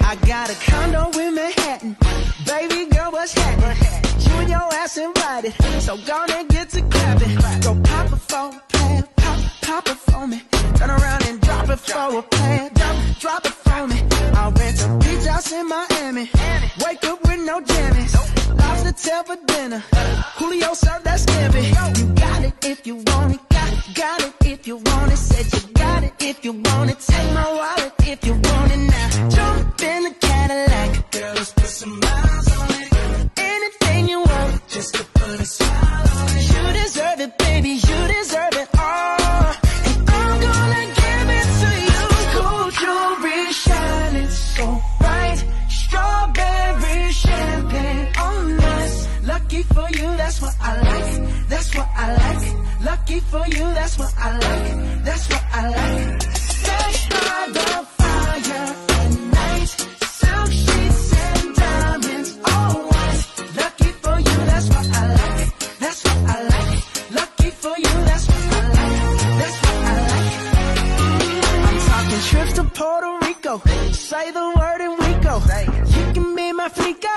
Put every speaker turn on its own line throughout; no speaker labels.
I got a condo in Manhattan. Baby girl, what's happening? You and your ass invited, so gonna get to clapping. Go pop it for a plan, pop it for me. Turn around and drop it for a plan, drop it for me. I'll rent a beach house in Miami. Wake up with no jammies. Lobster tail for dinner. Julio served that scampi. You got it if you want it. Got it if you want it. Said you got it if you want it. Take my wallet if you want it now. Jump in the Cadillac. Girl, let's put some miles on it. Anything you want, just to put a smile on it. You deserve it, baby. You deserve it all. And I'm gonna give it to you. Cool jewelry shining so bright. Strawberry champagne on us. Lucky for you, that's what I like. That's what I like. Lucky for you, that's what I like. That's what I like. Sex by the fire at night. Silk sheets and diamonds, all white. Lucky for you, that's what I like. That's what I like. Lucky for you, that's what I like. That's what I like. I'm talking trips to Puerto Rico. Say the word and we go. You can be my flica.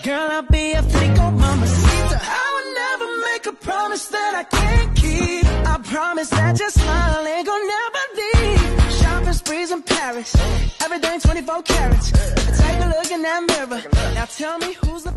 Girl, I'll be a flico, mamacita. I would never make a promise that I can't keep. I promise that your smile ain't gonna never leave. Shopping sprees in Paris. Everything 24 carats. Take a look in that mirror. Now tell me who's the